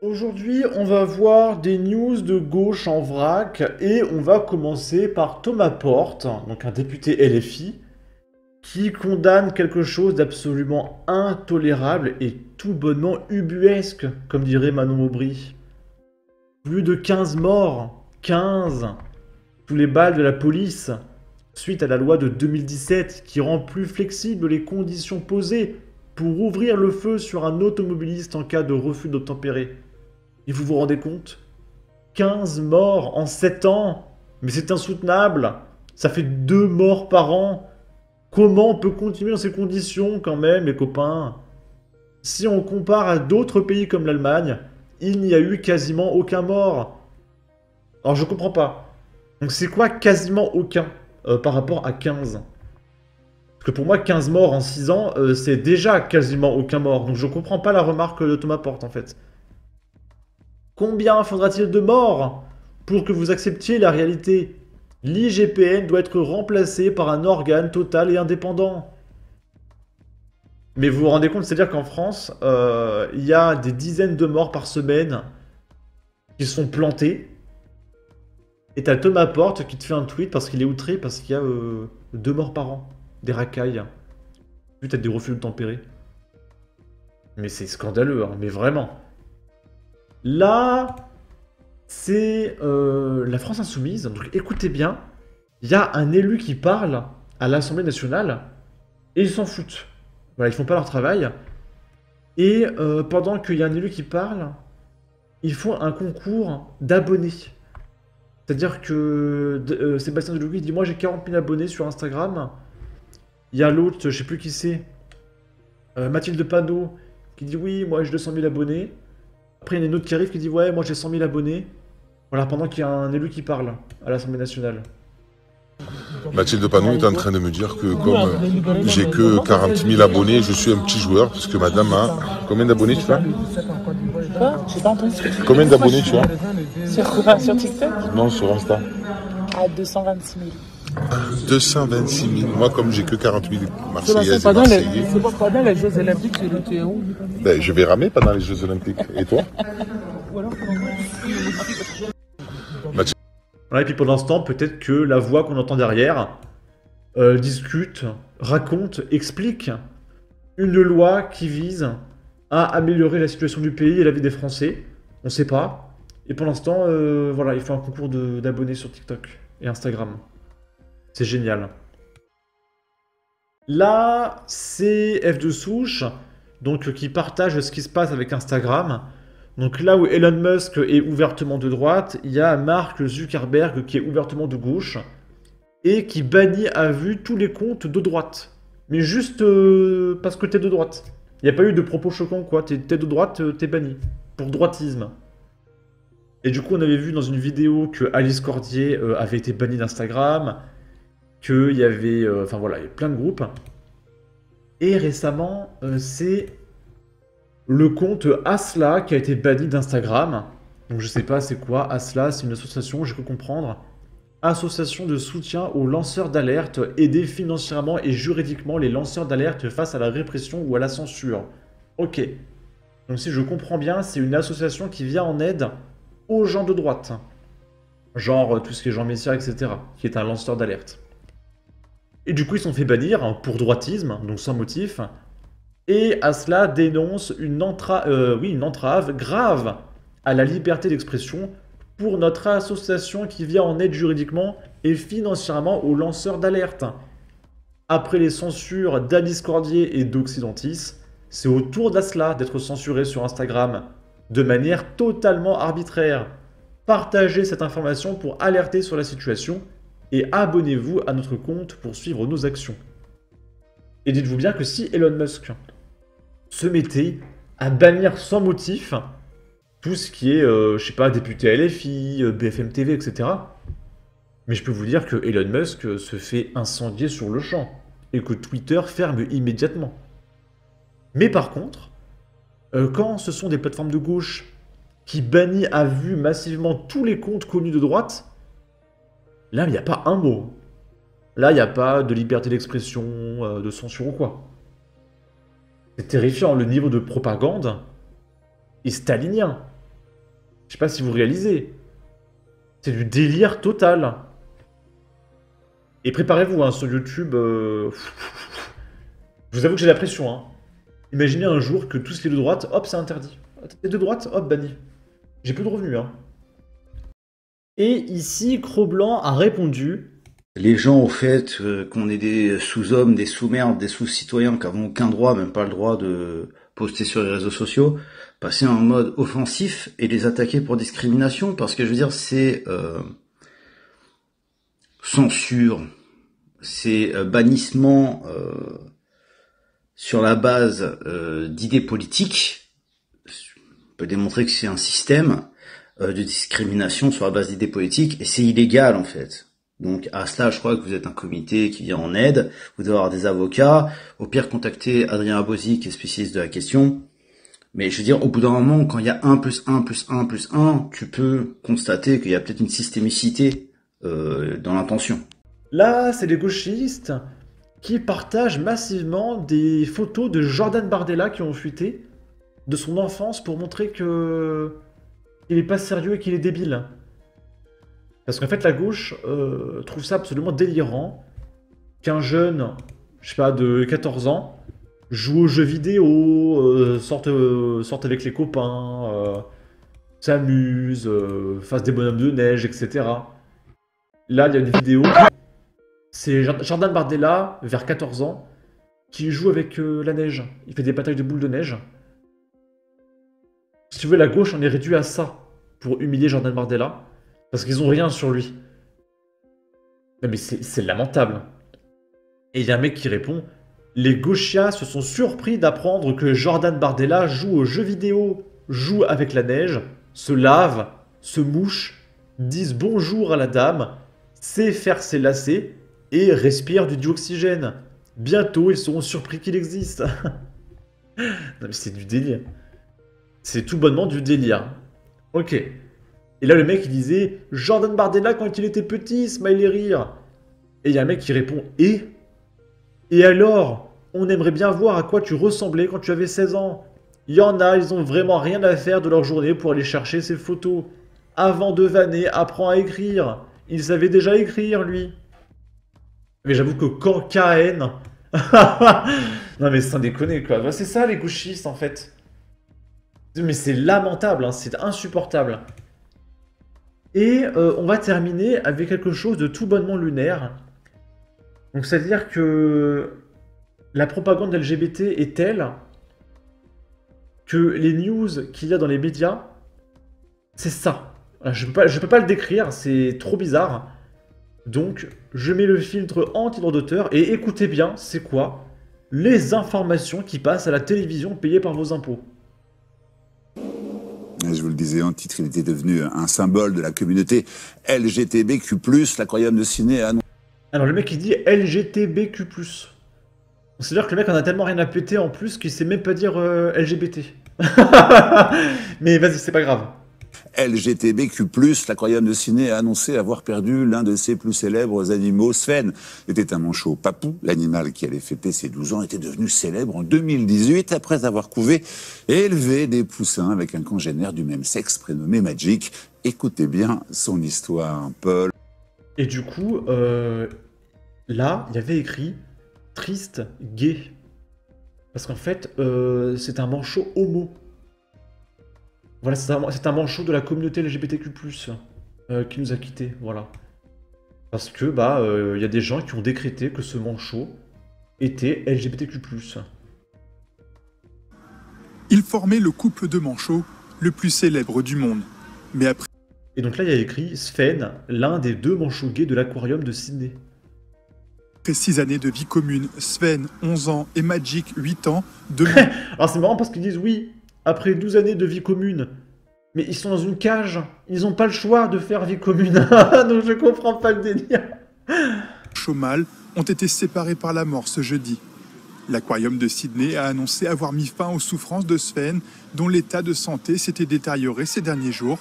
Aujourd'hui, on va voir des news de gauche en vrac et on va commencer par Thomas Porte, donc un député LFI, qui condamne quelque chose d'absolument intolérable et tout bonnement ubuesque, comme dirait Manon Aubry. Plus de 15 morts, 15, sous les balles de la police, suite à la loi de 2017 qui rend plus flexibles les conditions posées pour ouvrir le feu sur un automobiliste en cas de refus d'obtempérer. Et vous vous rendez compte? 15 morts en 7 ans. Mais c'est insoutenable. Ça fait 2 morts par an. Comment on peut continuer dans ces conditions quand même, les copains? Si on compare à d'autres pays comme l'Allemagne, il n'y a eu quasiment aucun mort. Alors je comprends pas. Donc c'est quoi quasiment aucun par rapport à 15? Parce que pour moi, 15 morts en 6 ans, c'est déjà quasiment aucun mort. Donc je comprends pas la remarque de Thomas Porte en fait. Combien faudra-t-il de morts pour que vous acceptiez la réalité? L'IGPN doit être remplacé par un organe total et indépendant. Mais vous vous rendez compte, c'est-à-dire qu'en France, il y a des dizaines de morts par semaine qui sont plantés. Et t'as Thomas Porte qui te fait un tweet parce qu'il est outré parce qu'il y a 2 morts par an. Des racailles. Peut-être des refus de tempérer. Mais c'est scandaleux, hein, mais vraiment. Là, c'est la France Insoumise. Donc écoutez bien, il y a un élu qui parle à l'Assemblée nationale et ils s'en foutent. Voilà, ils font pas leur travail. Et pendant qu'il y a un élu qui parle, ils font un concours d'abonnés. C'est-à-dire que Sébastien Delouis dit: moi j'ai 40 000 abonnés sur Instagram. Il y a l'autre, je sais plus qui c'est, Mathilde Panot, qui dit: oui, moi j'ai 200 000 abonnés. Après, il y en a une autre qui arrive qui dit: ouais, moi j'ai 100 000 abonnés. Voilà, pendant qu'il y a un élu qui parle à l'Assemblée nationale. Mathilde Panot est en train de me dire que comme j'ai que 40 000 abonnés, je suis un petit joueur, parce que madame a... Combien d'abonnés tu as? Quoi? J'ai pas entendu ce que tu dis. Combien d'abonnés tu as? Sur TikTok? Non, sur Insta. À 226 000. 226 000. Moi, comme j'ai que 40 000 Marseillaises et Pendant Marseillais, pendant les Jeux Olympiques, tu es où? ben, je vais ramer pendant les Jeux Olympiques. Et toi? Mathilde Voilà, et puis pendant ce temps, peut-être que la voix qu'on entend derrière discute, raconte, explique une loi qui vise à améliorer la situation du pays et la vie des Français. On sait pas. Et pour l'instant, voilà, il faut un concours d'abonnés sur TikTok et Instagram. C'est génial. Là, c'est F de souche, donc qui partage ce qui se passe avec Instagram. Donc là où Elon Musk est ouvertement de droite, il y a Mark Zuckerberg qui est ouvertement de gauche et qui bannit à vue tous les comptes de droite. Mais juste parce que t'es de droite. Il n'y a pas eu de propos choquants, quoi. T'es de droite, t'es banni. Pour droitisme. Et du coup, on avait vu dans une vidéo que Alice Cordier avait été bannie d'Instagram, qu'il y avait... Enfin voilà, il y a plein de groupes. Et récemment, c'est le compte Asla qui a été banni d'Instagram. Donc je sais pas c'est quoi, Asla, c'est une association, j'ai cru comprendre. Association de soutien aux lanceurs d'alerte, aider financièrement et juridiquement les lanceurs d'alerte face à la répression ou à la censure. Ok. Donc si je comprends bien, c'est une association qui vient en aide aux gens de droite. Genre tout ce qui est Jean Messia, etc. Qui est un lanceur d'alerte. Et du coup, ils sont fait bannir pour droitisme, donc sans motif. Et Asla dénonce une entrave grave à la liberté d'expression pour notre association qui vient en aide juridiquement et financièrement aux lanceurs d'alerte. Après les censures d'Alice Cordier et d'Occidentis, c'est au tour d'Asla d'être censuré sur Instagram, de manière totalement arbitraire. Partagez cette information pour alerter sur la situation et abonnez-vous à notre compte pour suivre nos actions. Et dites-vous bien que si Elon Musk se mettait à bannir sans motif tout ce qui est, je sais pas, député LFI, BFM TV, etc. Mais je peux vous dire que Elon Musk se fait incendier sur le champ et que Twitter ferme immédiatement. Mais par contre, quand ce sont des plateformes de gauche qui bannissent à vue massivement tous les comptes connus de droite, là, il n'y a pas un mot. Là, il n'y a pas de liberté d'expression, de censure ou quoi. C'est terrifiant, le niveau de propagande est stalinien. Je sais pas si vous réalisez. C'est du délire total. Et préparez-vous hein, sur YouTube. Je vous avoue que j'ai la pression. Hein. Imaginez un jour que tout ce qui est de droite, hop, c'est interdit. T'es de droite, hop, banni. J'ai plus de revenus. Hein. Et ici, Cro-Blanc a répondu. Les gens au fait qu'on est des sous-hommes, des sous-merdes, des sous-citoyens qui n'avons aucun droit, même pas le droit de poster sur les réseaux sociaux, passer en mode offensif et les attaquer pour discrimination, parce que je veux dire, c'est censure, c'est bannissement sur la base d'idées politiques. On peut démontrer que c'est un système de discrimination sur la base d'idées politiques, et c'est illégal en fait. Donc à cela, je crois que vous êtes un comité qui vient en aide, vous devez avoir des avocats, au pire contactez Adrien Abosi qui est spécialiste de la question. Mais je veux dire, au bout d'un moment, quand il y a 1 plus 1 plus 1 plus 1, tu peux constater qu'il y a peut-être une systémicité dans l'intention. Là, c'est les gauchistes qui partagent massivement des photos de Jordan Bardella qui ont fuité de son enfance pour montrer que il est pas sérieux et qu'il est débile. Parce qu'en fait, la gauche trouve ça absolument délirant qu'un jeune, je sais pas, de 14 ans, joue aux jeux vidéo, sorte avec les copains, s'amuse, fasse des bonhommes de neige, etc. Là, il y a une vidéo, c'est Jordan Bardella, vers 14 ans, qui joue avec la neige. Il fait des batailles de boules de neige. Si tu veux, la gauche en est réduite à ça pour humilier Jordan Bardella. Parce qu'ils ont rien sur lui. Non mais c'est lamentable. Et il y a un mec qui répond « Les gauchias se sont surpris d'apprendre que Jordan Bardella joue aux jeux vidéo, joue avec la neige, se lave, se mouche, disent bonjour à la dame, sait faire ses lacets et respire du dioxygène. Bientôt, ils seront surpris qu'il existe. » Non mais c'est du délire. C'est tout bonnement du délire. Ok. Et là, le mec, il disait « Jordan Bardella quand il était petit, smiley rire. » Et il y a un mec qui répond « Et alors, on aimerait bien voir à quoi tu ressemblais quand tu avais 16 ans. Il y en a, ils ont vraiment rien à faire de leur journée pour aller chercher ces photos. Avant de vanner, apprends à écrire. Il savait déjà écrire, lui. » Mais j'avoue que quand KN... Non mais sans déconner, quoi. C'est ça, les gauchistes, en fait. Mais c'est lamentable, hein, c'est insupportable. Et on va terminer avec quelque chose de tout bonnement lunaire. Donc c'est-à-dire que la propagande LGBT est telle que les news qu'il y a dans les médias, c'est ça. Je peux pas le décrire, c'est trop bizarre. Donc je mets le filtre anti-droit d'auteur et écoutez bien, c'est quoi? Les informations qui passent à la télévision payées par vos impôts. Je vous le disais en titre, il était devenu un symbole de la communauté LGTBQ+. L'aquarium de Sydney a annoncé... Alors le mec il dit LGTBQ+. C'est-à-dire que le mec en a tellement rien à péter en plus qu'il sait même pas dire LGBT. Mais vas-y, c'est pas grave. LGTBQ+, l'aquarium de Sydney a annoncé avoir perdu l'un de ses plus célèbres animaux. Sven était un manchot papou. L'animal qui allait fêter ses 12 ans était devenu célèbre en 2018 après avoir couvé et élevé des poussins avec un congénère du même sexe prénommé Magic. Écoutez bien son histoire, Paul. Et du coup, là, il y avait écrit « triste, gay ». Parce qu'en fait, c'est un manchot homo. Voilà, c'est un manchot de la communauté LGBTQ+, qui nous a quittés, voilà. Parce que, y a des gens qui ont décrété que ce manchot était LGBTQ+. Il formait le couple de manchots le plus célèbre du monde. Mais après... Et donc là, il y a écrit Sven, l'un des 2 manchots gays de l'aquarium de Sydney. Après 6 années de vie commune, Sven, 11 ans, et Magic, 8 ans, Alors c'est marrant parce qu'ils disent oui, après 12 années de vie commune. Mais ils sont dans une cage, ils n'ont pas le choix de faire vie commune. Donc je comprends pas le délire. manchots mâles ont été séparés par la mort ce jeudi. L'aquarium de Sydney a annoncé avoir mis fin aux souffrances de Sven, dont l'état de santé s'était détérioré ces derniers jours.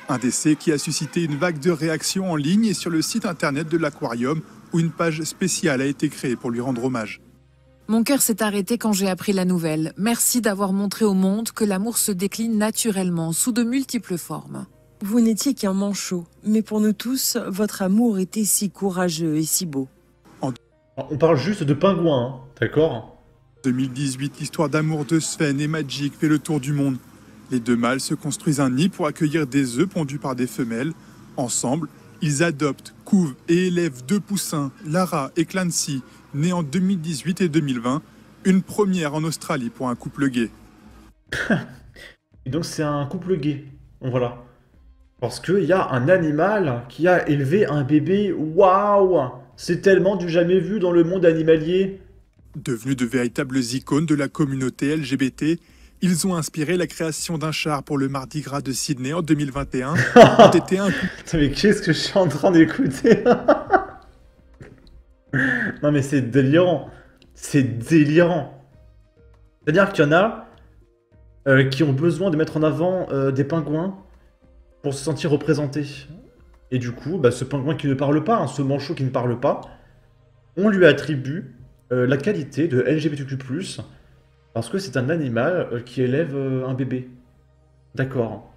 Un décès qui a suscité une vague de réactions en ligne et sur le site internet de l'aquarium, où une page spéciale a été créée pour lui rendre hommage. Mon cœur s'est arrêté quand j'ai appris la nouvelle. Merci d'avoir montré au monde que l'amour se décline naturellement, sous de multiples formes. Vous n'étiez qu'un manchot, mais pour nous tous, votre amour était si courageux et si beau. On parle juste de pingouins, hein, d'accord? 2018, l'histoire d'amour de Sven et Magic fait le tour du monde. Les deux mâles se construisent un nid pour accueillir des œufs pondus par des femelles. Ensemble, ils adoptent, couvent et élèvent deux poussins, Lara et Clancy, nés en 2018 et 2020. Une première en Australie pour un couple gay. Et donc c'est un couple gay. Donc voilà. Parce qu'il y a un animal qui a élevé un bébé. Waouh! C'est tellement du jamais vu dans le monde animalier. Devenus de véritables icônes de la communauté LGBT, ils ont inspiré la création d'un char pour le Mardi Gras de Sydney en 2021. Ont été un couple. Mais qu'est-ce que je suis en train d'écouter? Non mais c'est délirant. C'est délirant. C'est-à-dire qu'il y en a qui ont besoin de mettre en avant des pingouins pour se sentir représentés. Et du coup, bah, ce pingouin qui ne parle pas, hein, ce manchot qui ne parle pas, on lui attribue la qualité de LGBTQ+, parce que c'est un animal qui élève un bébé. D'accord.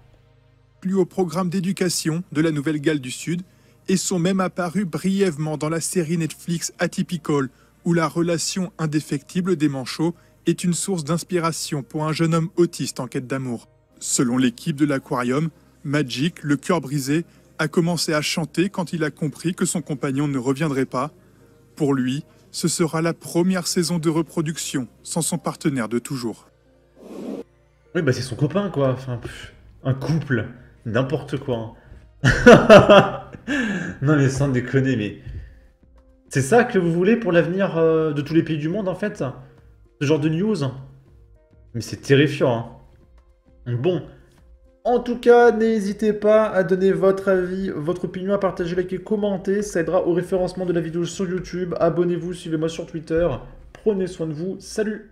Plus au programme d'éducation de la Nouvelle-Galles du Sud et sont même apparus brièvement dans la série Netflix Atypical, où la relation indéfectible des manchots est une source d'inspiration pour un jeune homme autiste en quête d'amour. Selon l'équipe de l'aquarium, Magic, le cœur brisé, a commencé à chanter quand il a compris que son compagnon ne reviendrait pas. Pour lui, ce sera la première saison de reproduction sans son partenaire de toujours. Oui, bah c'est son copain, quoi. Enfin, un couple. N'importe quoi. Hein. Non, mais sans déconner, mais... C'est ça que vous voulez pour l'avenir de tous les pays du monde, en fait? Ce genre de news? Mais c'est terrifiant, hein. Bon. En tout cas, n'hésitez pas à donner votre avis, votre opinion, à partager, liker, commenter. Ça aidera au référencement de la vidéo sur YouTube. Abonnez-vous, suivez-moi sur Twitter. Prenez soin de vous. Salut!